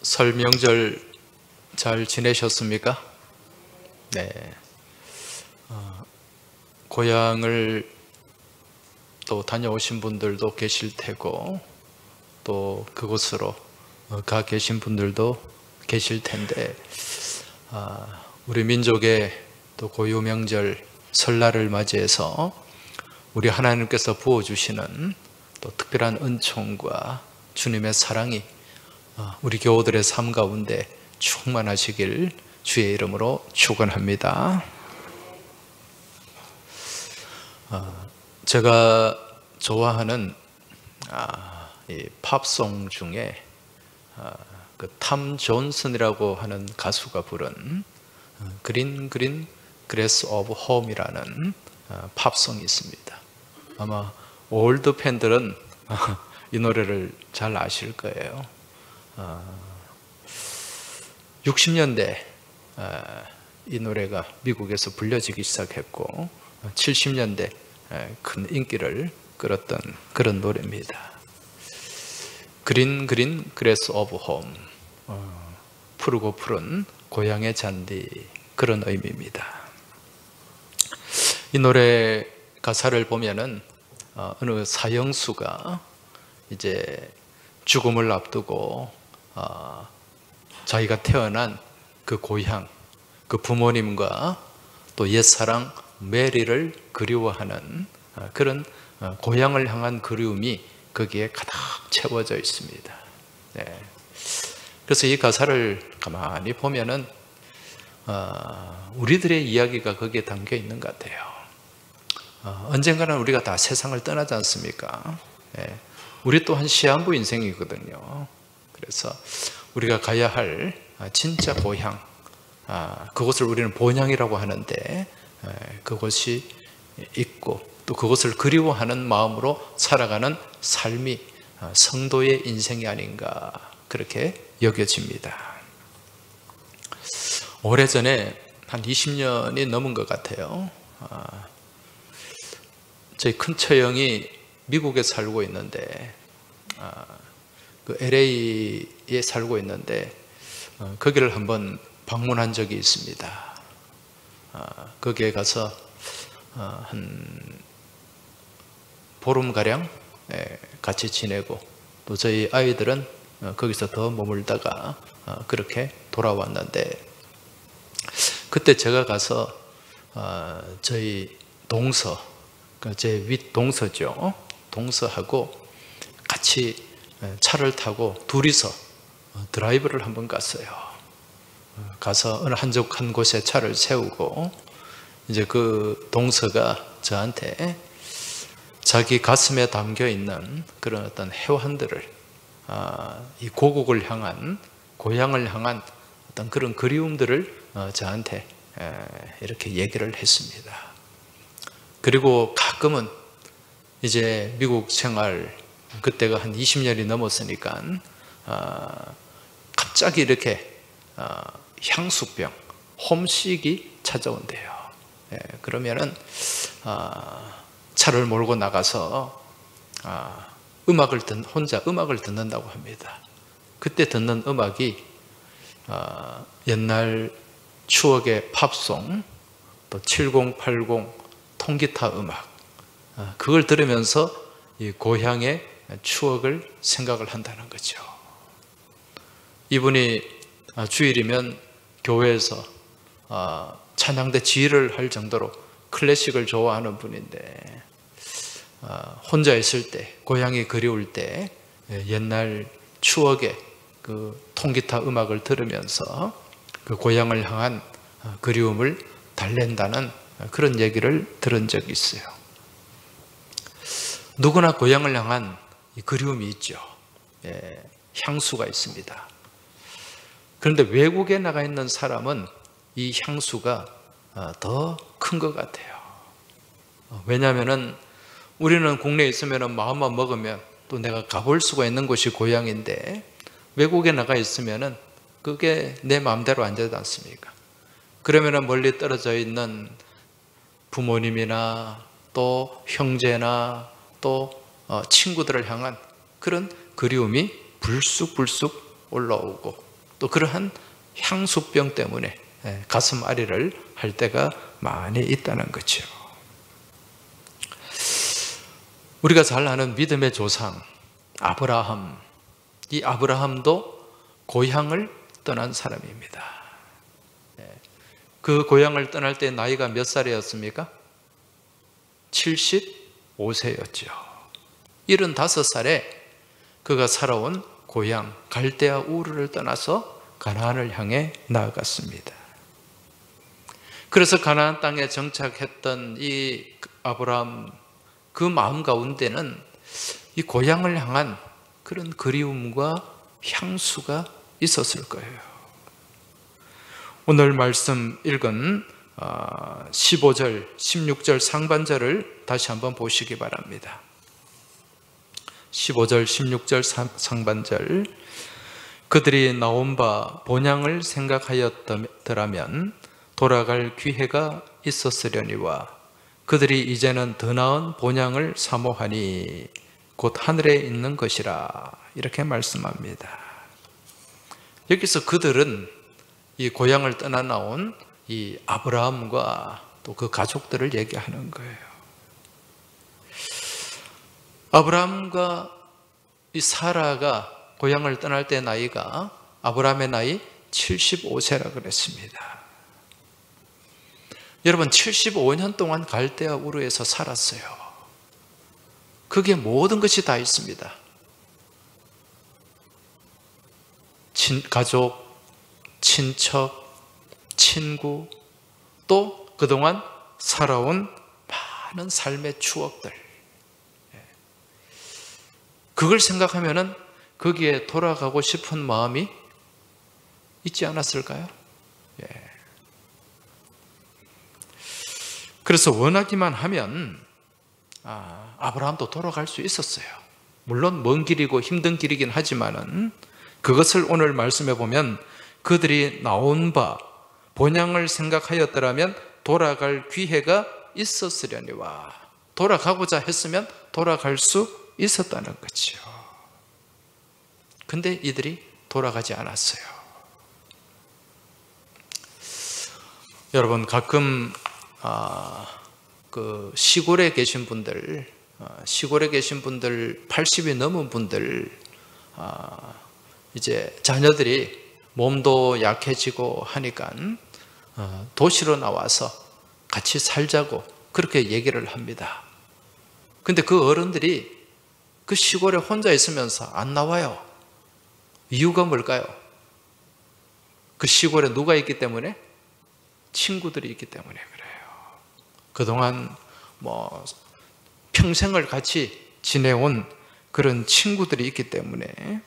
설 명절 잘 지내셨습니까? 네. 고향을 또 다녀오신 분들도 계실 테고, 또 그곳으로 가 계신 분들도 계실 텐데, 우리 민족의 또 고유 명절 설날을 맞이해서 우리 하나님께서 부어주시는 또 특별한 은총과 주님의 사랑이 우리 교우들의 삶 가운데 충만하시길 주의 이름으로 축원합니다. 제가 좋아하는 이 팝송 중에 그 탐 존슨이라고 하는 가수가 부른 그린 그레스 오브 홈이라는 팝송이 있습니다. 아마 올드 팬들은 이 노래를 잘 아실 거예요. 60년대 이 노래가 미국에서 불려지기 시작했고 70년대 큰 인기를 끌었던 그런 노래입니다. 그린 그레스 오브 홈, 푸르고 푸른 고향의 잔디, 그런 의미입니다. 이 노래 가사를 보면은 어느 사형수가 이제 죽음을 앞두고 자기가 태어난 그 고향, 그 부모님과 또 옛사랑 메리를 그리워하는 그런 고향을 향한 그리움이 거기에 가득 채워져 있습니다. 네. 그래서 이 가사를 가만히 보면은 우리들의 이야기가 거기에 담겨 있는 것 같아요. 언젠가는 우리가 다 세상을 떠나지 않습니까? 네. 우리 또한 시한부 인생이거든요. 그래서 우리가 가야 할 진짜 고향, 그곳을 우리는 본향이라고 하는데 그곳이 있고 또 그것을 그리워하는 마음으로 살아가는 삶이 성도의 인생이 아닌가 그렇게 여겨집니다. 오래전에 한 20년이 넘은 것 같아요. 저희 큰 처형이 미국에 살고 있는데 그 LA에 살고 있는데 거기를 한번 방문한 적이 있습니다. 거기에 가서 한 보름가량 같이 지내고 또 저희 아이들은 거기서 더 머물다가 그렇게 돌아왔는데 그때 제가 가서 저희 동서, 제 윗동서죠. 동서하고 같이 차를 타고 둘이서 드라이브를 한번 갔어요. 가서 어느 한 곳에 차를 세우고 이제 그 동서가 저한테 자기 가슴에 담겨 있는 그런 어떤 해환들을 이 고국을 향한 고향을 향한 어떤 그런 그리움들을 저한테 이렇게 얘기를 했습니다. 그리고 가끔은 이제 미국 생활 그때가 한 20년이 넘었으니까 갑자기 이렇게 향수병, 홈식이 찾아온대요. 그러면은 차를 몰고 나가서 혼자 음악을 듣는다고 합니다. 그때 듣는 음악이 옛날 추억의 팝송, 또 70, 80 통기타 음악, 그걸 들으면서 이 고향의 추억을 생각을 한다는 거죠. 이분이 주일이면 교회에서 찬양대 지휘를 할 정도로 클래식을 좋아하는 분인데 혼자 있을 때, 고향이 그리울 때 옛날 추억의 그 통기타 음악을 들으면서 그 고향을 향한 그리움을 달랜다는 그런 얘기를 들은 적이 있어요. 누구나 고향을 향한 그리움이 있죠. 향수가 있습니다. 그런데 외국에 나가 있는 사람은 이 향수가 더 큰 것 같아요. 왜냐하면 우리는 국내에 있으면 마음만 먹으면 또 내가 가볼 수가 있는 곳이 고향인데 외국에 나가 있으면 그게 내 마음대로 안 되지 않습니까? 그러면 멀리 떨어져 있는 부모님이나 또 형제나 또 친구들을 향한 그런 그리움이 불쑥불쑥 올라오고 또 그러한 향수병 때문에 가슴 아리를 할 때가 많이 있다는 거죠. 우리가 잘 아는 믿음의 조상 아브라함, 이 아브라함도 고향을 떠난 사람입니다. 그 고향을 떠날 때 나이가 몇 살이었습니까? 75세였죠. 75살에 그가 살아온 고향 갈대아 우르를 떠나서 가나안을 향해 나아갔습니다. 그래서 가나안 땅에 정착했던 이 아브라함, 그 마음 가운데는 이 고향을 향한 그런 그리움과 향수가 있었을 거예요. 오늘 말씀 읽은 15절, 16절 상반절을 다시 한번 보시기 바랍니다. 15절, 16절 상반절. 그들이 나온 바 본향을 생각하였더라면 돌아갈 기회가 있었으려니와 그들이 이제는 더 나은 본향을 사모하니 곧 하늘에 있는 것이라, 이렇게 말씀합니다. 여기서 그들은 이 고향을 떠나 나온 이 아브라함과 또 그 가족들을 얘기하는 거예요. 아브라함과 이 사라가 고향을 떠날 때 나이가, 아브라함의 나이 75세라 그랬습니다. 여러분, 75년 동안 갈대아 우르에서 살았어요. 그게 모든 것이 다 있습니다. 가족, 친척, 친구, 또 그동안 살아온 많은 삶의 추억들, 그걸 생각하면은 거기에 돌아가고 싶은 마음이 있지 않았을까요? 그래서 원하기만 하면 아브라함도 돌아갈 수 있었어요. 물론 먼 길이고 힘든 길이긴 하지만은 그것을 오늘 말씀해 보면 그들이 나온 바 본향을 생각하였더라면 돌아갈 기회가 있었으려니와, 돌아가고자 했으면 돌아갈 수 있었다는 거죠. 근데 이들이 돌아가지 않았어요. 여러분, 가끔 그 시골에 계신 분들, 80이 넘은 분들, 이제 자녀들이 몸도 약해지고 하니까 도시로 나와서 같이 살자고 그렇게 얘기를 합니다. 근데 그 어른들이 그 시골에 혼자 있으면서 안 나와요. 이유가 뭘까요? 그 시골에 누가 있기 때문에? 친구들이 있기 때문에 그래요. 그동안 평생을 같이 지내온 그런 친구들이 있기 때문에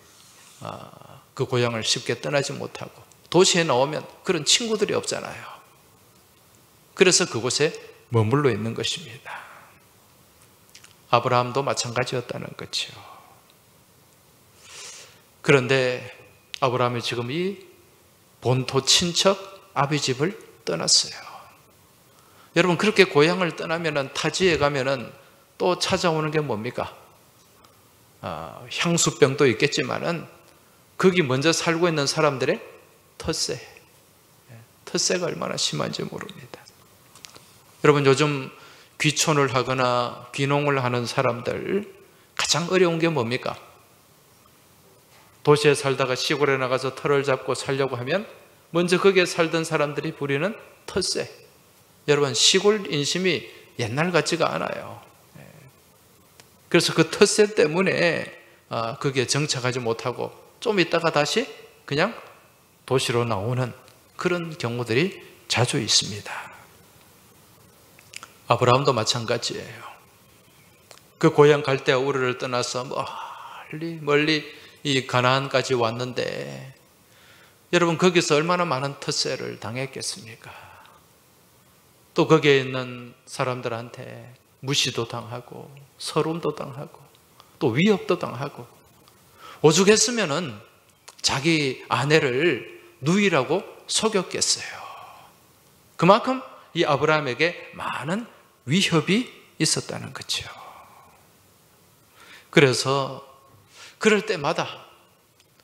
그 고향을 쉽게 떠나지 못하고, 도시에 나오면 그런 친구들이 없잖아요. 그래서 그곳에 머물러 있는 것입니다. 아브라함도 마찬가지였다는 거죠. 그런데 아브라함이 지금 이 본토 친척 아비 집을 떠났어요. 여러분, 그렇게 고향을 떠나면은, 타지에 가면은 또 찾아오는 게 뭡니까? 향수병도 있겠지만은 거기 먼저 살고 있는 사람들의 텃세가 얼마나 심한지 모릅니다. 여러분, 요즘 귀촌을 하거나 귀농을 하는 사람들 가장 어려운 게 뭡니까? 도시에 살다가 시골에 나가서 터를 잡고 살려고 하면 먼저 거기에 살던 사람들이 부리는 텃세. 여러분, 시골 인심이 옛날 같지가 않아요. 그래서 그 텃세 때문에 거기에 정착하지 못하고 좀 있다가 다시 그냥 도시로 나오는 그런 경우들이 자주 있습니다. 아브라함도 마찬가지예요. 그 고향 갈대아 우르를 떠나서 멀리 이 가나안까지 왔는데, 여러분, 거기서 얼마나 많은 텃세를 당했겠습니까? 또 거기에 있는 사람들한테 무시도 당하고 서름도 당하고 또 위협도 당하고, 오죽했으면은 자기 아내를 누이라고 속였겠어요. 그만큼 이 아브라함에게 많은 위협이 있었다는 거죠. 그래서 그럴 때마다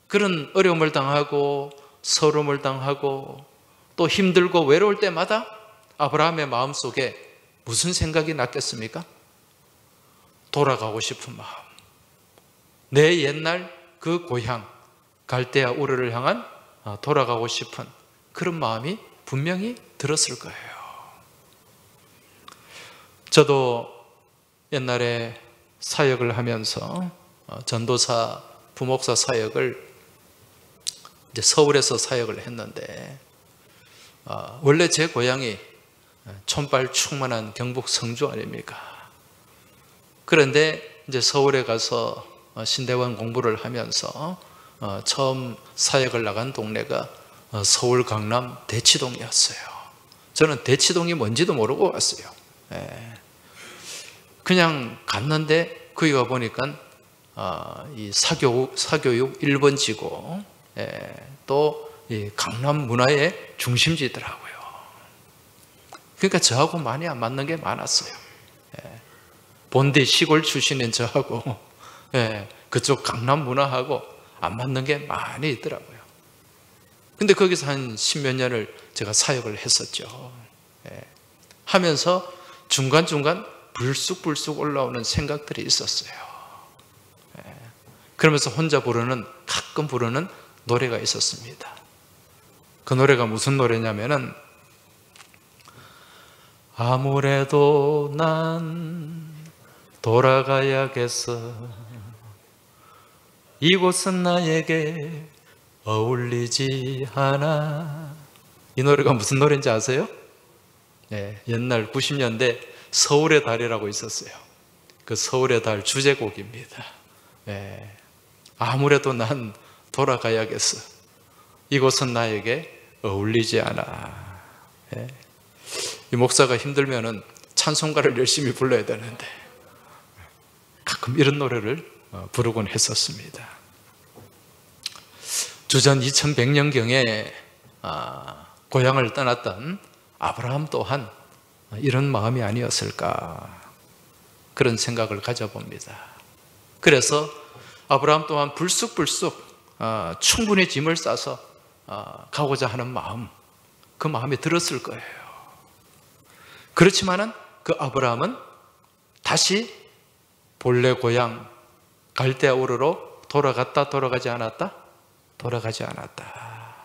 그런 어려움을 당하고 서름을 당하고 또 힘들고 외로울 때마다 아브라함의 마음속에 무슨 생각이 났겠습니까? 돌아가고 싶은 마음, 내 옛날 그 고향 갈대아 우르를 향한 돌아가고 싶은 그런 마음이 분명히 들었을 거예요. 저도 옛날에 사역을 하면서 전도사, 부목사 사역을 이제 서울에서 사역을 했는데 원래 제 고향이 촌발 충만한 경북 성주 아닙니까? 그런데 이제 서울에 가서 신대원 공부를 하면서 처음 사역을 나간 동네가 서울 강남 대치동이었어요. 저는 대치동이 뭔지도 모르고 왔어요. 그냥 갔는데 거기 가보니까 이 사교육 1번지고 또 이 강남 문화의 중심지더라고요. 그러니까 저하고 많이 안 맞는 게 많았어요. 본디 시골 출신인 저하고 그쪽 강남 문화하고 안 맞는 게 많이 있더라고요. 근데 거기서 한 10몇 년을 제가 사역을 했었죠. 하면서 중간중간 불쑥불쑥 올라오는 생각들이 있었어요. 그러면서 혼자 가끔 부르는 노래가 있었습니다. 그 노래가 무슨 노래냐면은 아무래도 난 돌아가야겠어. 이곳은 나에게 어울리지 않아. 이 노래가 무슨 노래인지 아세요? 옛날 90년대 서울의 달이라고 있었어요. 그 서울의 달 주제곡입니다. 아무래도 난 돌아가야겠어. 이곳은 나에게 어울리지 않아. 이 목사가 힘들면은 찬송가를 열심히 불러야 되는데 가끔 이런 노래를 부르곤 했었습니다. 주전 2100년경에 고향을 떠났던 아브라함 또한 이런 마음이 아니었을까, 그런 생각을 가져봅니다. 그래서 아브라함 또한 불쑥불쑥 충분히 짐을 싸서 가고자 하는 마음, 그 마음이 들었을 거예요. 그렇지만은 그 아브라함은 다시 본래 고향 갈대아 우르로 돌아가지 않았다? 돌아가지 않았다.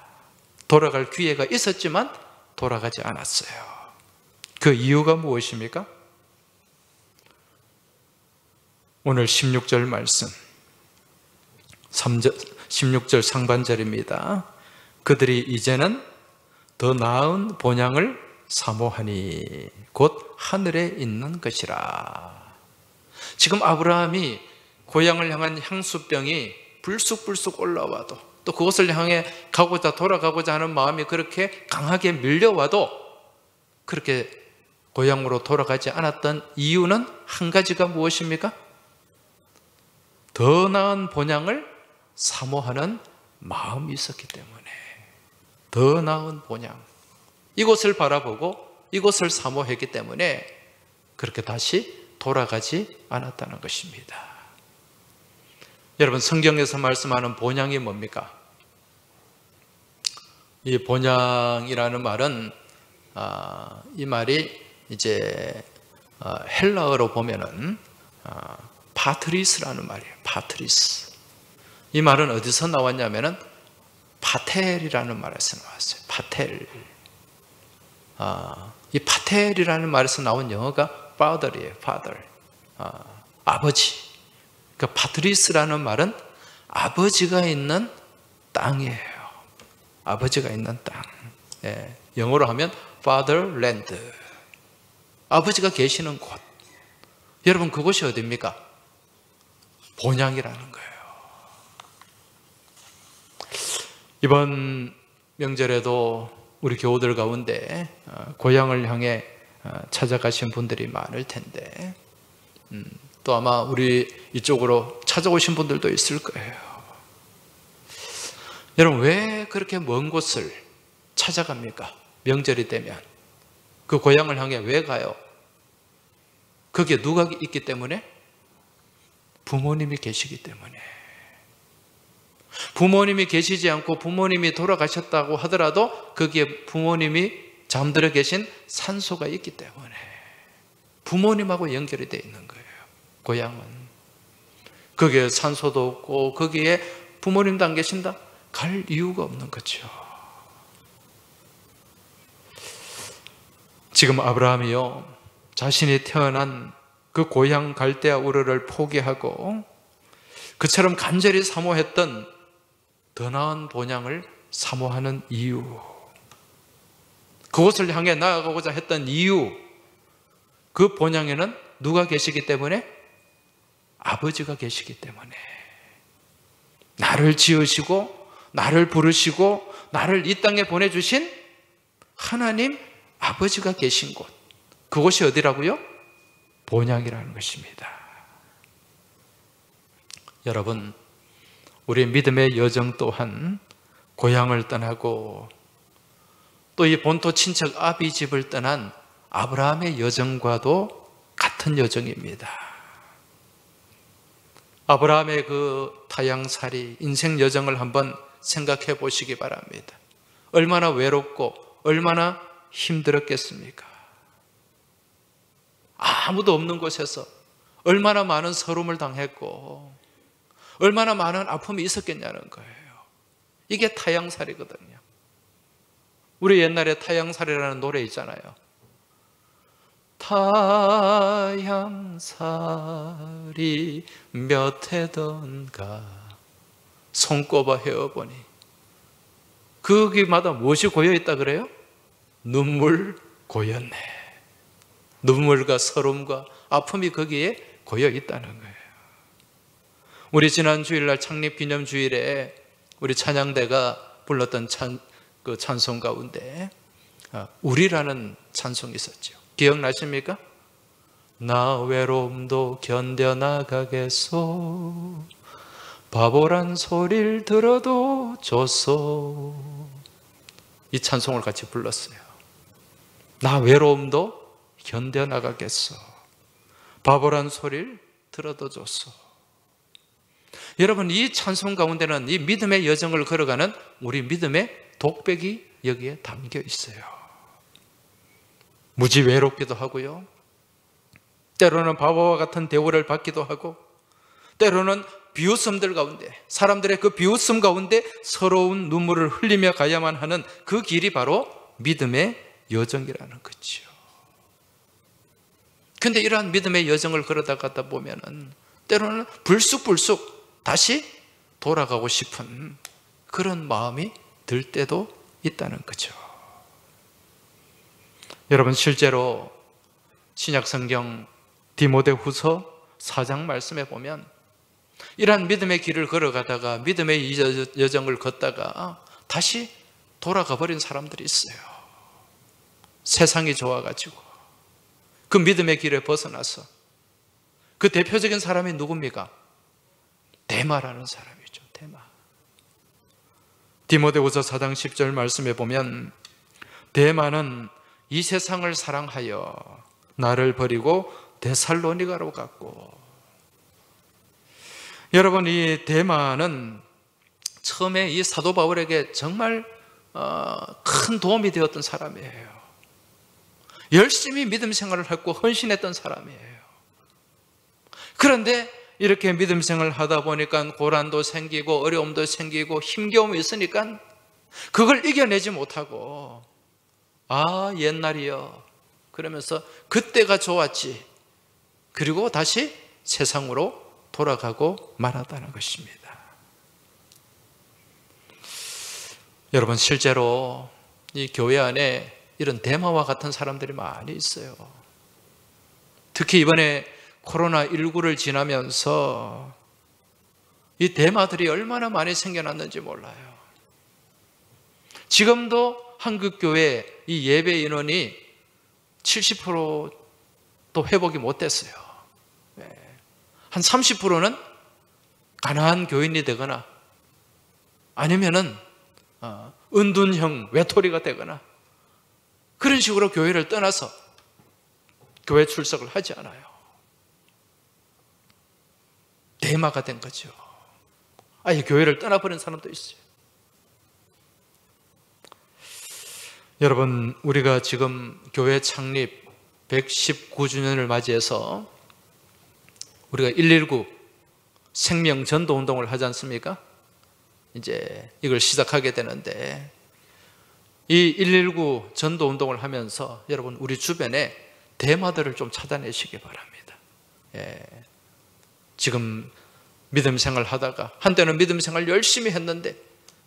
돌아갈 기회가 있었지만 돌아가지 않았어요. 그 이유가 무엇입니까? 오늘 16절 말씀, 16절 상반절입니다. 그들이 이제는 더 나은 본향을 사모하니 곧 하늘에 있는 것이라. 지금 아브라함이 고향을 향한 향수병이 불쑥불쑥 올라와도, 또 그것을 향해 돌아가고자 하는 마음이 그렇게 강하게 밀려와도 그렇게 고향으로 돌아가지 않았던 이유는 한 가지가 무엇입니까? 더 나은 본향을 사모하는 마음이 있었기 때문에. 더 나은 본향, 이곳을 바라보고 이곳을 사모했기 때문에 그렇게 다시 돌아가지 않았다는 것입니다. 여러분, 성경에서 말씀하는 본향이 뭡니까? 이 본향이라는 말은 이 말이 이제 헬라어로 보면은 파트리스라는 말이에요. 파트리스. 이 말은 어디서 나왔냐면은 파텔이라는 말에서 나왔어요. 파텔. 이 파텔이라는 말에서 나온 영어가 father이에요. father. 아버지. 그러니까 파트리스라는 말은 아버지가 있는 땅이에요. 아버지가 있는 땅. 영어로 하면 fatherland. 아버지가 계시는 곳. 여러분, 그곳이 어디입니까? 본향이라는 거예요. 이번 명절에도 우리 교우들 가운데 고향을 향해 찾아가신 분들이 많을 텐데, 또 아마 우리 이쪽으로 찾아오신 분들도 있을 거예요. 여러분, 왜 그렇게 먼 곳을 찾아갑니까? 명절이 되면 그 고향을 향해 왜 가요? 거기에 누가 있기 때문에? 부모님이 계시기 때문에. 부모님이 계시지 않고 부모님이 돌아가셨다고 하더라도 거기에 부모님이 잠들어 계신 산소가 있기 때문에 부모님하고 연결이 되어 있는 거예요. 고향은. 거기에 산소도 없고 거기에 부모님도 안 계신다? 갈 이유가 없는 거죠. 지금 아브라함이요, 자신이 태어난 그 고향 갈대아 우르를 포기하고 그처럼 간절히 사모했던 더 나은 본향을 사모하는 이유, 그곳을 향해 나아가고자 했던 이유, 그 본향에는 누가 계시기 때문에? 아버지가 계시기 때문에. 나를 지으시고 나를 부르시고 나를 이 땅에 보내주신 하나님 아버지가 계신 곳, 그곳이 어디라고요? 본향이라는 것입니다. 여러분, 우리 믿음의 여정 또한 고향을 떠나고 또 이 본토 친척 아비 집을 떠난 아브라함의 여정과도 같은 여정입니다. 아브라함의 그 타향살이 인생 여정을 한번 생각해 보시기 바랍니다. 얼마나 외롭고 얼마나 힘들었겠습니까? 아무도 없는 곳에서 얼마나 많은 서름을 당했고 얼마나 많은 아픔이 있었겠냐는 거예요. 이게 타향살이거든요. 우리 옛날에 타향살이라는 노래 있잖아요. 타향살이 몇 해던가 손꼽아 헤어보니, 거기마다 무엇이 고여있다 그래요? 눈물 고였네. 눈물과 서름과 아픔이 거기에 고여있다는 거예요. 우리 지난 주일날 창립기념주일에 우리 찬양대가 불렀던 찬송 가운데 우리라는 찬송이 있었죠. 기억나십니까? 나 외로움도 견뎌나가겠소, 바보란 소리를 들어도 좋소. 이 찬송을 같이 불렀어요. 나 외로움도 견뎌나가겠소, 바보란 소리를 들어도 좋소. 여러분, 이 찬송 가운데는 이 믿음의 여정을 걸어가는 우리 믿음의 독백이 여기에 담겨 있어요. 무지 외롭기도 하고요, 때로는 바보와 같은 대우를 받기도 하고, 때로는 비웃음들 가운데, 사람들의 그 비웃음 가운데 서러운 눈물을 흘리며 가야만 하는 그 길이 바로 믿음의 여정이라는 거죠. 그런데 이러한 믿음의 여정을 걸어가다 보면은 때로는 불쑥불쑥 다시 돌아가고 싶은 그런 마음이 들 때도 있다는 거죠. 여러분, 실제로 신약성경 디모데후서 4장 말씀에 보면 이러한 믿음의 길을 걸어가다가 믿음의 여정을 걷다가 다시 돌아가 버린 사람들이 있어요. 세상이 좋아가지고 그 믿음의 길에 벗어나서. 그 대표적인 사람이 누굽니까? 데마라는 사람이죠. 데마. 디모데후서 4장 10절 말씀에 보면 데마는 이 세상을 사랑하여 나를 버리고 데살로니가로 갔고. 여러분, 이 데마는 처음에 이 사도 바울에게 정말 큰 도움이 되었던 사람이에요. 열심히 믿음 생활을 했고 헌신했던 사람이에요. 그런데 이렇게 믿음 생활을 하다 보니까 고난도 생기고 어려움도 생기고 힘겨움이 있으니까 그걸 이겨내지 못하고, 아, 옛날이요 그러면서 그때가 좋았지, 그리고 다시 세상으로 돌아가고 말았다는 것입니다. 여러분, 실제로 이 교회 안에 이런 데마와 같은 사람들이 많이 있어요. 특히 이번에 코로나19를 지나면서 이 데마들이 얼마나 많이 생겨났는지 몰라요. 지금도 한국교회 이 예배 인원이 70%도 회복이 못 됐어요. 한 30%는 가난한 교인이 되거나 아니면은 은둔형 외톨이가 되거나 그런 식으로 교회를 떠나서 교회 출석을 하지 않아요. 데마가 된 거죠. 아예 교회를 떠나버린 사람도 있어요. 여러분, 우리가 지금 교회 창립 119주년을 맞이해서 우리가 119 생명 전도 운동을 하지 않습니까? 이제 이걸 시작하게 되는데, 이 119 전도 운동을 하면서 여러분, 우리 주변에 대마들을 좀 찾아내시기 바랍니다. 예. 지금 믿음 생활 하다가 한때는 믿음 생활 열심히 했는데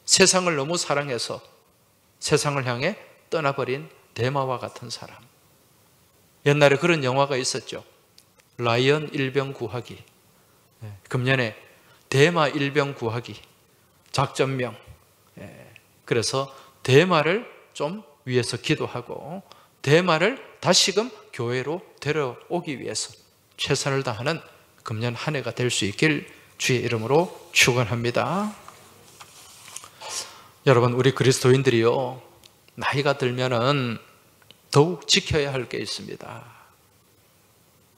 세상을 너무 사랑해서 세상을 향해 떠나버린 대마와 같은 사람. 옛날에 그런 영화가 있었죠. 라이언 일병 구하기. 금년에 대마 일병 구하기 작전명. 그래서 대마를 좀 위해서 기도하고 대마를 다시금 교회로 데려오기 위해서 최선을 다하는 금년 한 해가 될 수 있길 주의 이름으로 축원합니다. 여러분, 우리 그리스도인들이요, 나이가 들면은 더욱 지켜야 할 게 있습니다.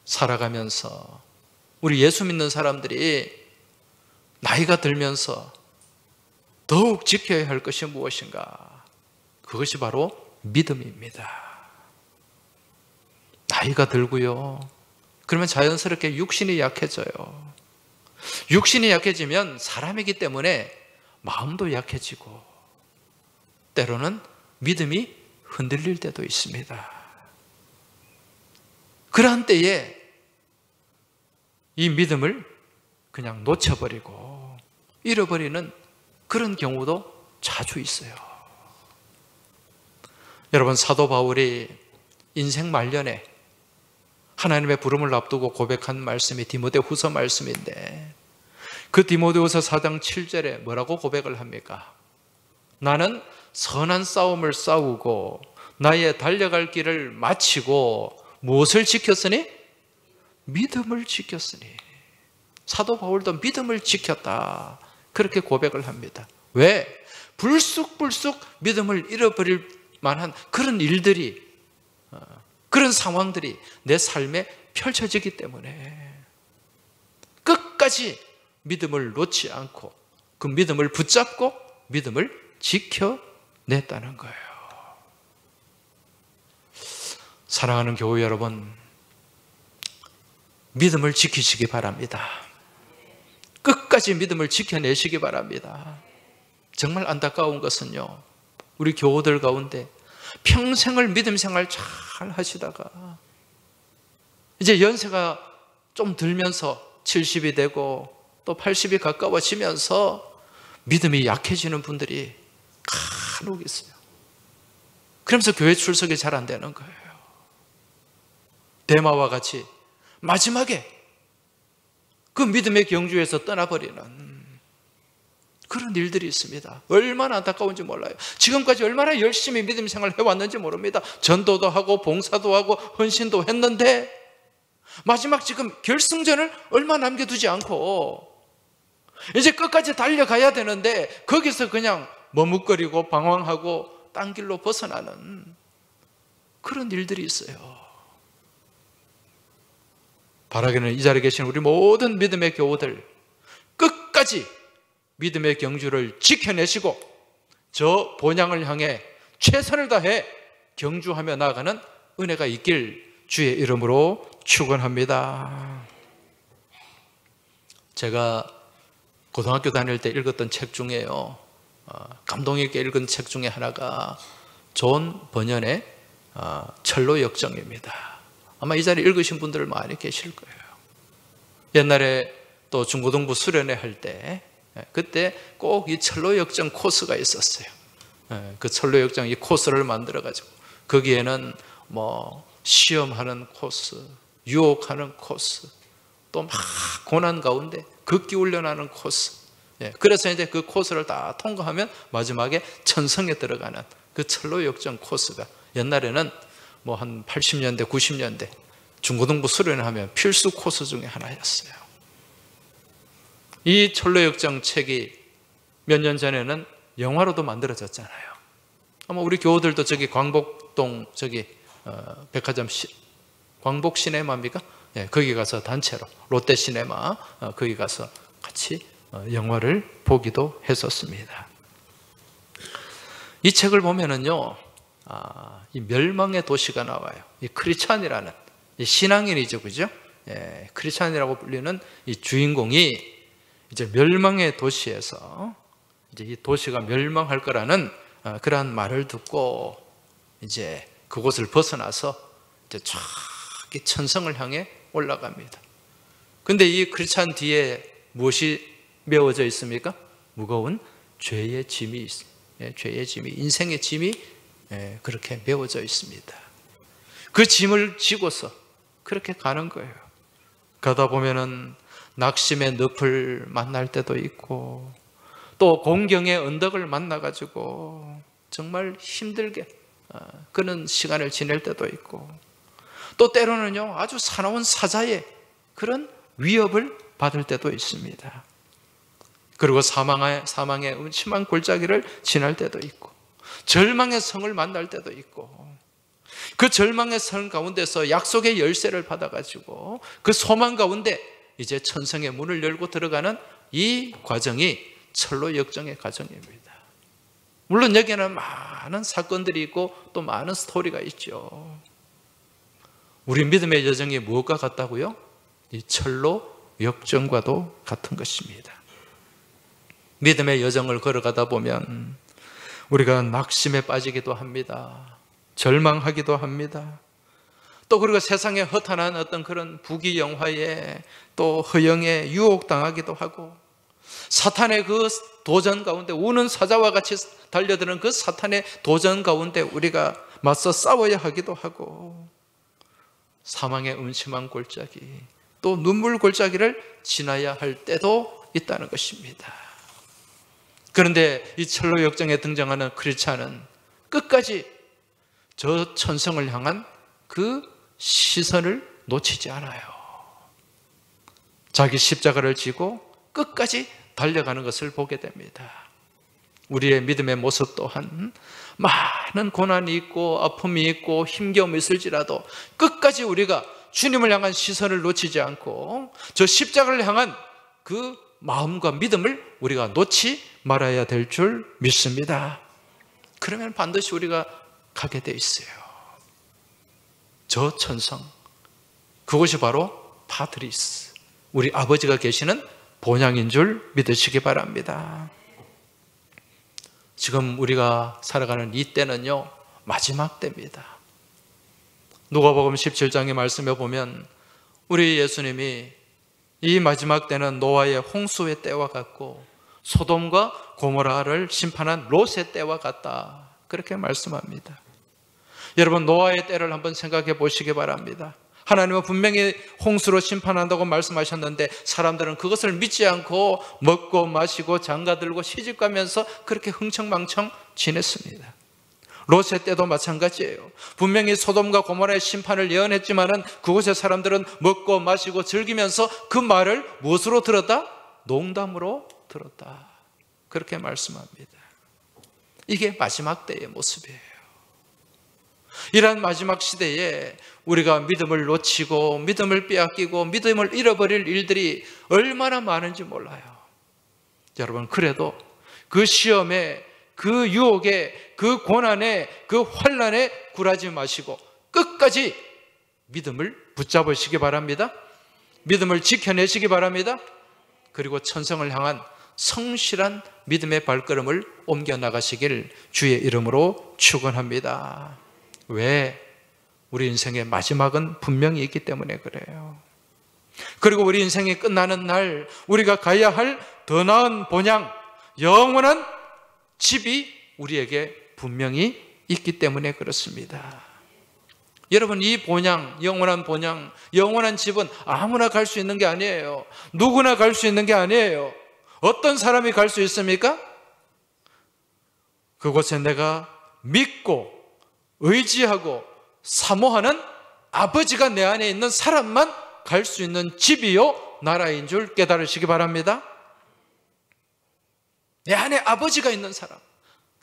살아가면서 우리 예수 믿는 사람들이 나이가 들면서 더욱 지켜야 할 것이 무엇인가? 그것이 바로 믿음입니다. 나이가 들고요, 그러면 자연스럽게 육신이 약해져요. 육신이 약해지면 사람이기 때문에 마음도 약해지고 때로는 믿음이 흔들릴 때도 있습니다. 그러한 때에 이 믿음을 그냥 놓쳐버리고 잃어버리는 그런 경우도 자주 있어요. 여러분, 사도 바울이 인생 말년에 하나님의 부름을 앞두고 고백한 말씀이 디모데후서 말씀인데, 그 디모데후서 4장 7절에 뭐라고 고백을 합니까? 나는 선한 싸움을 싸우고 나의 달려갈 길을 마치고 무엇을 지켰으니? 믿음을 지켰으니. 사도 바울도 믿음을 지켰다, 그렇게 고백을 합니다. 왜? 불쑥불쑥 믿음을 잃어버릴 만한 그런 일들이, 그런 상황들이 내 삶에 펼쳐지기 때문에 끝까지 믿음을 놓지 않고 그 믿음을 붙잡고 믿음을 지켜냈다는 거예요. 사랑하는 교회 여러분, 믿음을 지키시기 바랍니다. 끝까지 믿음을 지켜내시기 바랍니다. 정말 안타까운 것은요, 우리 교우들 가운데 평생을 믿음 생활 잘 하시다가 이제 연세가 좀 들면서 70이 되고 또 80이 가까워지면서 믿음이 약해지는 분들이 간혹 있어요. 그러면서 교회 출석이 잘 안 되는 거예요. 대마와 같이 마지막에 그 믿음의 경주에서 떠나버리는 그런 일들이 있습니다. 얼마나 안타까운지 몰라요. 지금까지 얼마나 열심히 믿음 생활을 해왔는지 모릅니다. 전도도 하고 봉사도 하고 헌신도 했는데 마지막 지금 결승전을 얼마 남겨두지 않고 이제 끝까지 달려가야 되는데 거기서 그냥 머뭇거리고 방황하고 딴 길로 벗어나는 그런 일들이 있어요. 바라기는 이 자리에 계신 우리 모든 믿음의 교우들 끝까지 믿음의 경주를 지켜내시고 저 본향을 향해 최선을 다해 경주하며 나아가는 은혜가 있길 주의 이름으로 축원합니다. 제가 고등학교 다닐 때 읽었던 책 중에요, 감동 있게 읽은 책 중에 하나가 존 버년의 철로 역정입니다. 아마 이 자리 읽으신 분들 많이 계실 거예요. 옛날에 또 중고등부 수련회 할 때 그때 꼭 이 철로 역정 코스가 있었어요. 그 철로 역정 이 코스를 만들어 가지고 거기에는 뭐 시험하는 코스, 유혹하는 코스, 또 막 고난 가운데 극기 훈련하는 코스. 그래서 이제 그 코스를 다 통과하면 마지막에 천성에 들어가는 그 철로 역정 코스가 옛날에는 뭐 한 80년대, 90년대 중고등부 수련을 하면 필수 코스 중에 하나였어요. 이 철로 역정 책이 몇 년 전에는 영화로도 만들어졌잖아요. 아마 우리 교우들도 저기 광복동 저기 백화점 광복 시네마입니까? 거기 가서 단체로 롯데 시네마 거기 가서 같이 영화를 보기도 했었습니다. 이 책을 보면은요, 이 멸망의 도시가 나와요. 이 크리스찬이라는 이 신앙인이죠, 그죠? 예, 크리스찬이라고 불리는 이 주인공이 이제 멸망의 도시에서 이제 이 도시가 멸망할 거라는 그러한 말을 듣고 이제 그곳을 벗어나서 이제 저기 천성을 향해 올라갑니다. 근데 이 크리스찬 뒤에 무엇이 메워져 있습니까? 무거운 죄의 짐이 있습니다. 죄의 짐이, 인생의 짐이 그렇게 메워져 있습니다. 그 짐을 지고서 그렇게 가는 거예요. 가다 보면은 낙심의 늪을 만날 때도 있고, 또 공경의 언덕을 만나가지고 정말 힘들게 그런 시간을 지낼 때도 있고, 또 때로는요 아주 사나운 사자의 그런 위협을 받을 때도 있습니다. 그리고 사망의 심한 골짜기를 지날 때도 있고, 절망의 성을 만날 때도 있고, 그 절망의 성 가운데서 약속의 열쇠를 받아가지고 그 소망 가운데 이제 천성의 문을 열고 들어가는 이 과정이 철로 역정의 과정입니다. 물론 여기에는 많은 사건들이 있고 또 많은 스토리가 있죠. 우리 믿음의 여정이 무엇과 같다고요? 이 철로 역정과도 같은 것입니다. 믿음의 여정을 걸어가다 보면 우리가 낙심에 빠지기도 합니다. 절망하기도 합니다. 또 그리고 세상의 허탄한 어떤 그런 부귀영화에 또 허영에 유혹당하기도 하고, 사탄의 그 도전 가운데, 우는 사자와 같이 달려드는 그 사탄의 도전 가운데 우리가 맞서 싸워야 하기도 하고, 사망의 음침한 골짜기, 또 눈물 골짜기를 지나야 할 때도 있다는 것입니다. 그런데 이 철로 역정에 등장하는 크리스찬은 끝까지 저 천성을 향한 그 시선을 놓치지 않아요. 자기 십자가를 지고 끝까지 달려가는 것을 보게 됩니다. 우리의 믿음의 모습 또한 많은 고난이 있고 아픔이 있고 힘겨움이 있을지라도 끝까지 우리가 주님을 향한 시선을 놓치지 않고 저 십자가를 향한 그 마음과 믿음을 우리가 놓지 말아야 될 줄 믿습니다. 그러면 반드시 우리가 가게 돼 있어요. 저 천성, 그곳이 바로 파드리스, 우리 아버지가 계시는 본향인 줄 믿으시기 바랍니다. 지금 우리가 살아가는 이 때는요 마지막 때입니다. 누가복음 17장의 말씀에 보면 우리 예수님이 이 마지막 때는 노아의 홍수의 때와 같고 소돔과 고모라를 심판한 롯의 때와 같다, 그렇게 말씀합니다. 여러분, 노아의 때를 한번 생각해 보시기 바랍니다. 하나님은 분명히 홍수로 심판한다고 말씀하셨는데 사람들은 그것을 믿지 않고 먹고 마시고 장가들고 시집가면서 그렇게 흥청망청 지냈습니다. 롯의 때도 마찬가지예요. 분명히 소돔과 고모라의 심판을 예언했지만은 그곳의 사람들은 먹고 마시고 즐기면서 그 말을 무엇으로 들었다? 농담으로 들었다, 그렇게 말씀합니다. 이게 마지막 때의 모습이에요. 이러한 마지막 시대에 우리가 믿음을 놓치고 믿음을 빼앗기고 믿음을 잃어버릴 일들이 얼마나 많은지 몰라요. 여러분, 그래도 그 시험에, 그 유혹에, 그 고난에, 그 환난에 굴하지 마시고 끝까지 믿음을 붙잡으시기 바랍니다. 믿음을 지켜내시기 바랍니다. 그리고 천성을 향한 성실한 믿음의 발걸음을 옮겨나가시길 주의 이름으로 축원합니다. 왜? 우리 인생의 마지막은 분명히 있기 때문에 그래요. 그리고 우리 인생이 끝나는 날 우리가 가야 할 더 나은 본향, 영원한 집이 우리에게 분명히 있기 때문에 그렇습니다. 여러분, 이 본향, 영원한 본향, 영원한 집은 아무나 갈 수 있는 게 아니에요. 누구나 갈 수 있는 게 아니에요. 어떤 사람이 갈 수 있습니까? 그곳에 내가 믿고 의지하고 사모하는 아버지가 내 안에 있는 사람만 갈 수 있는 집이요 나라인 줄 깨달으시기 바랍니다. 내 안에 아버지가 있는 사람,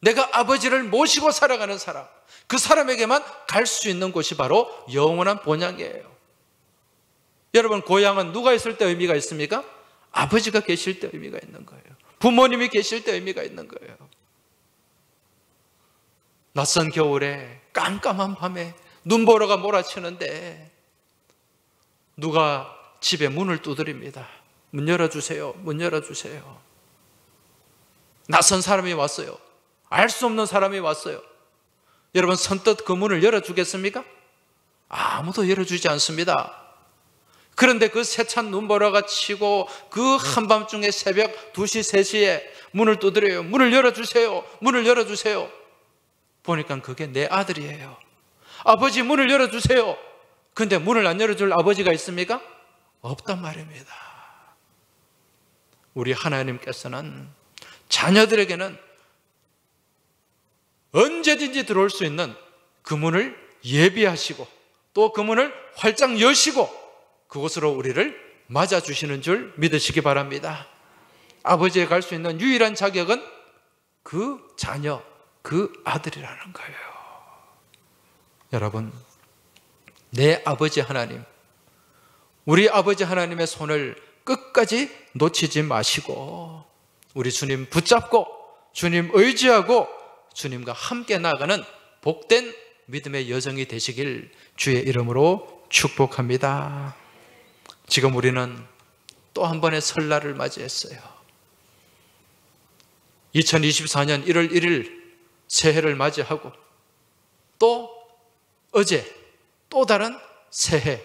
내가 아버지를 모시고 살아가는 사람, 그 사람에게만 갈 수 있는 곳이 바로 영원한 본향이에요. 여러분, 고향은 누가 있을 때 의미가 있습니까? 아버지가 계실 때 의미가 있는 거예요. 부모님이 계실 때 의미가 있는 거예요. 낯선 겨울에 깜깜한 밤에 눈보라가 몰아치는데 누가 집에 문을 두드립니다. 문 열어주세요. 문 열어주세요. 낯선 사람이 왔어요. 알 수 없는 사람이 왔어요. 여러분 선뜻 그 문을 열어주겠습니까? 아무도 열어주지 않습니다. 그런데 그 세찬 눈보라가 치고 그 한밤중에 새벽 2시, 3시에 문을 두드려요. 문을 열어주세요. 문을 열어주세요. 보니까 그게 내 아들이에요. 아버지 문을 열어주세요. 근데 문을 안 열어줄 아버지가 있습니까? 없단 말입니다. 우리 하나님께서는 자녀들에게는 언제든지 들어올 수 있는 그 문을 예비하시고 또 그 문을 활짝 여시고 그곳으로 우리를 맞아주시는 줄 믿으시기 바랍니다. 아버지에 갈 수 있는 유일한 자격은 그 자녀, 그 아들이라는 거예요. 여러분, 내 아버지 하나님, 우리 아버지 하나님의 손을 끝까지 놓치지 마시고 우리 주님 붙잡고 주님 의지하고 주님과 함께 나아가는 복된 믿음의 여정이 되시길 주의 이름으로 축복합니다. 지금 우리는 또 한 번의 설날을 맞이했어요. 2024년 1월 1일 새해를 맞이하고 또 어제 또 다른 새해,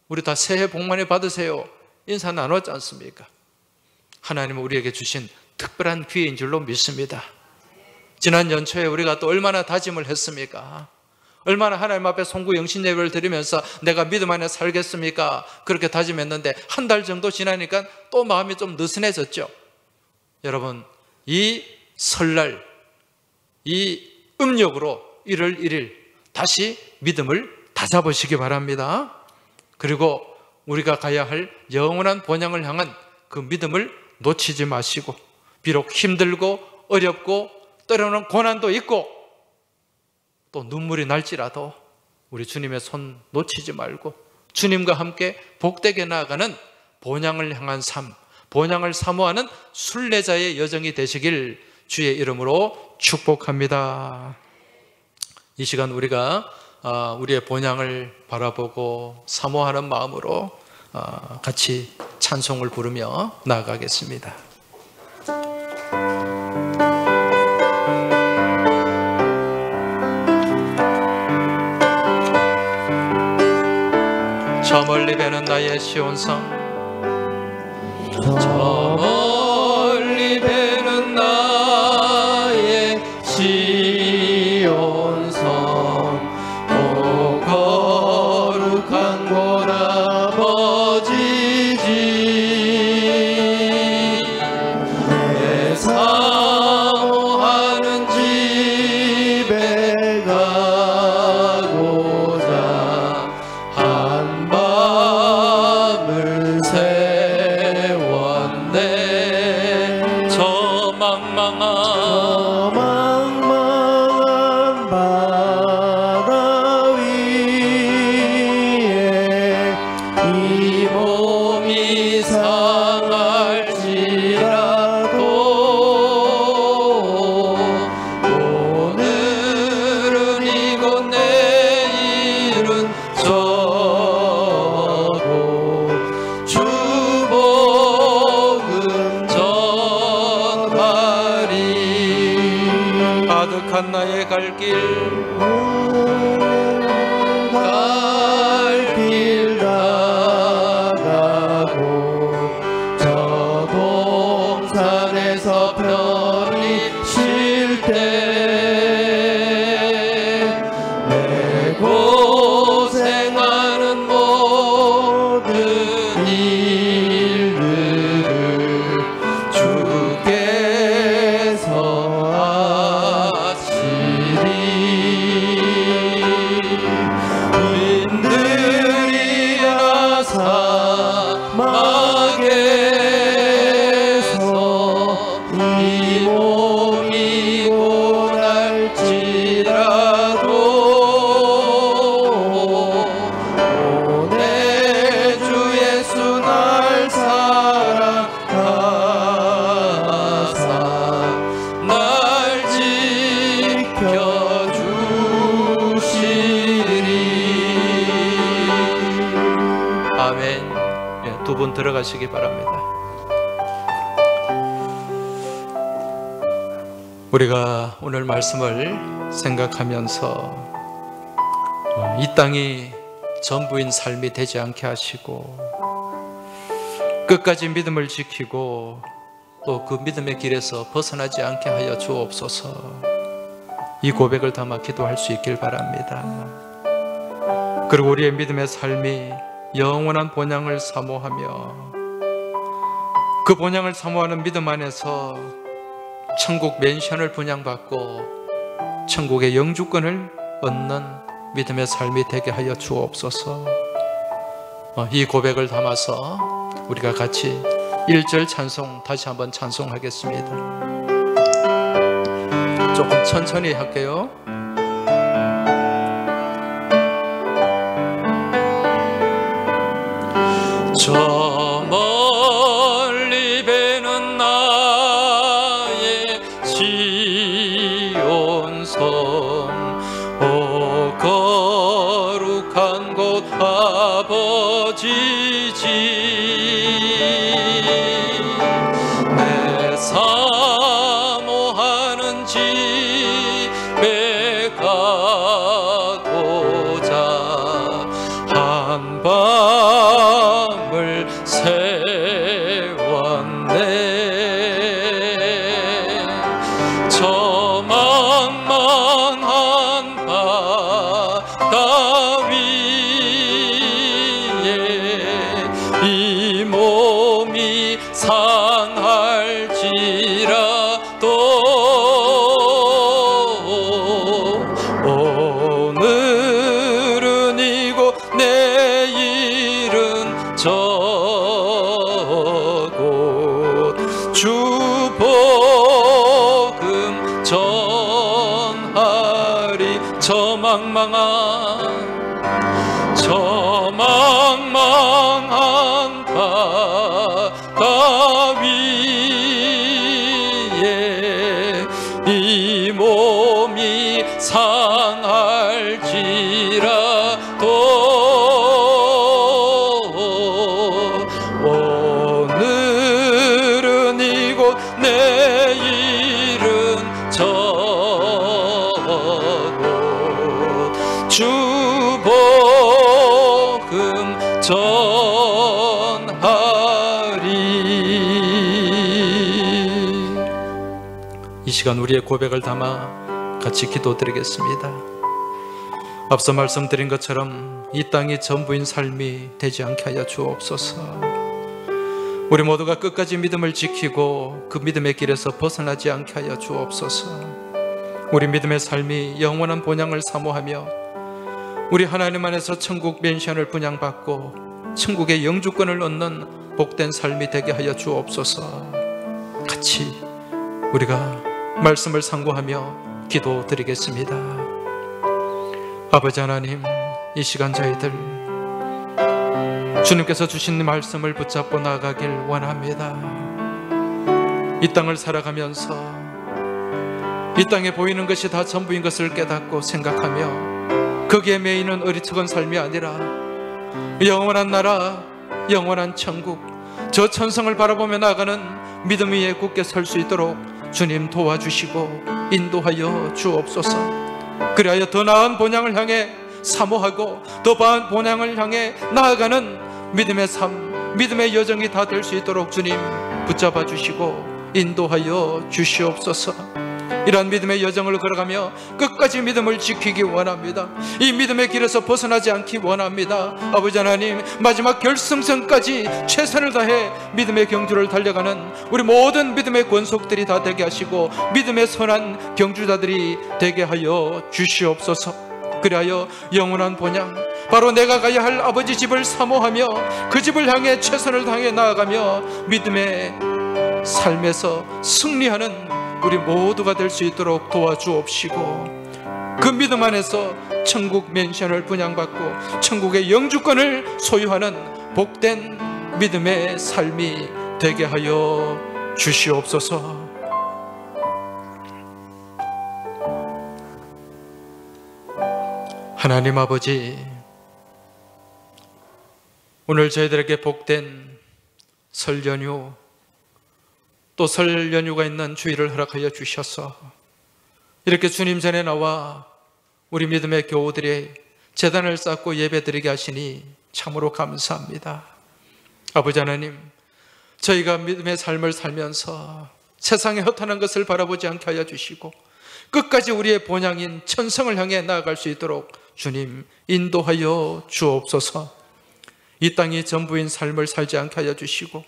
우리 다 새해 복 많이 받으세요 인사 나눴지 않습니까? 하나님은 우리에게 주신 특별한 기회인 줄로 믿습니다. 지난 연초에 우리가 또 얼마나 다짐을 했습니까? 얼마나 하나님 앞에 송구 영신 예배를 드리면서 내가 믿음 안에 살겠습니까? 그렇게 다짐했는데 한 달 정도 지나니까 또 마음이 좀 느슨해졌죠. 여러분, 이 설날, 이 음력으로 1월 1일 다시 믿음을 다잡으시기 바랍니다. 그리고 우리가 가야 할 영원한 본향을 향한 그 믿음을 놓치지 마시고 비록 힘들고 어렵고 때로는 고난도 있고 또 눈물이 날지라도 우리 주님의 손 놓치지 말고 주님과 함께 복되게 나아가는 본향을 향한 삶, 본향을 사모하는 순례자의 여정이 되시길 주의 이름으로 축복합니다. 이 시간 우리가 우리의 본향을 바라보고 사모하는 마음으로 같이 찬송을 부르며 나아가겠습니다. 저 멀리 배는 나의 시온성, 저 멀리 배는 나의 시온성, 오 거룩한 곳 아버지지, 내 사모하는 집에 가고자 한 밤을 세웠네. 저 망망한 바다 위에 이 몸이 상할지라도 오늘은 이곳 내일은 저곳 주 복음 전하리. 가득한 나의 갈 길 나가고 저 동산에서 편히 쉴 때 내 고생하는 모든 일들을 주께서 빈들이나 사막에서 이 몸이 곧 분 들어가시기 바랍니다. 우리가 오늘 말씀을 생각하면서 이 땅이 전부인 삶이 되지 않게 하시고 끝까지 믿음을 지키고 또 그 믿음의 길에서 벗어나지 않게 하여 주옵소서. 이 고백을 담아 기도할 수 있길 바랍니다. 그리고 우리의 믿음의 삶이 영원한 본향을 사모하며 그 본향을 사모하는 믿음 안에서 천국 맨션을 분양받고 천국의 영주권을 얻는 믿음의 삶이 되게 하여 주옵소서. 이 고백을 담아서 우리가 같이 1절 찬송 다시 한번 찬송하겠습니다. 조금 천천히 할게요. 저 멀리 배는 나의 시온성, 오 거룩한 곳 아버지 집, 내 사모하는 집에 가고자 한 밤을 세웠네. 저 망망한 바다 위에 이 몸이 상할지라도 오늘은 이곳 내일은 저곳 주 복음 전하리. 저 망망한 바다 위에 이 몸이 상할지라도 오늘은 이곳 내일은 저곳 주 복음 전하리. 이 시간 우리의 고백을 담아 같이 기도드리겠습니다. 앞서 말씀드린 것처럼 이 땅이 전부인 삶이 되지 않게 하여 주옵소서. 우리 모두가 끝까지 믿음을 지키고 그 믿음의 길에서 벗어나지 않게 하여 주옵소서. 우리 믿음의 삶이 영원한 본향을 사모하며 우리 하나님 안에서 천국 맨션을 분양받고 천국의 영주권을 얻는 복된 삶이 되게 하여 주옵소서. 같이 우리가 말씀을 상고하며 기도드리겠습니다. 아버지 하나님, 이 시간 저희들 주님께서 주신 말씀을 붙잡고 나아가길 원합니다. 이 땅을 살아가면서 이 땅에 보이는 것이 다 전부인 것을 깨닫고 생각하며 거기에 매이는 어리석은 삶이 아니라 영원한 나라, 영원한 천국, 저 천성을 바라보며 나아가는 믿음 위에 굳게 설 수 있도록 주님 도와주시고 인도하여 주옵소서. 그리하여 더 나은 본향을 향해 사모하고 더 나은 본향을 향해 나아가는 믿음의 삶, 믿음의 여정이 다 될 수 있도록 주님 붙잡아 주시고 인도하여 주시옵소서. 이러한 믿음의 여정을 걸어가며 끝까지 믿음을 지키기 원합니다. 이 믿음의 길에서 벗어나지 않기 원합니다. 아버지 하나님, 마지막 결승선까지 최선을 다해 믿음의 경주를 달려가는 우리 모든 믿음의 권속들이 다 되게 하시고 믿음의 선한 경주자들이 되게 하여 주시옵소서. 그리하여 영원한 본향, 바로 내가 가야 할 아버지 집을 사모하며 그 집을 향해 최선을 다해 나아가며 믿음의 삶에서 승리하는 우리 모두가 될 수 있도록 도와주옵시고 그 믿음 안에서 천국 맨션을 분양받고 천국의 영주권을 소유하는 복된 믿음의 삶이 되게 하여 주시옵소서. 하나님 아버지, 오늘 저희들에게 복된 설 연휴, 또 설 연휴가 있는 주일을 허락하여 주셔서 이렇게 주님 전에 나와 우리 믿음의 교우들이 제단을 쌓고 예배드리게 하시니 참으로 감사합니다. 아버지 하나님, 저희가 믿음의 삶을 살면서 세상에 허탄한 것을 바라보지 않게 하여 주시고 끝까지 우리의 본향인 천성을 향해 나아갈 수 있도록 주님 인도하여 주옵소서. 이 땅이 전부인 삶을 살지 않게 하여 주시고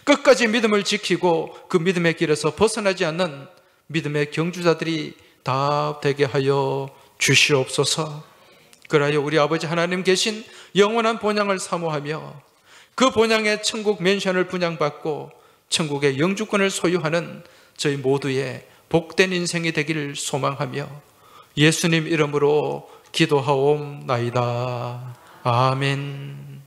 끝까지 믿음을 지키고 그 믿음의 길에서 벗어나지 않는 믿음의 경주자들이 다 되게 하여 주시옵소서. 그러하여 우리 아버지 하나님 계신 영원한 본향을 사모하며 그 본향의 천국 맨션을 분양받고 천국의 영주권을 소유하는 저희 모두의 복된 인생이 되기를 소망하며 예수님 이름으로 기도하옵나이다. 아멘.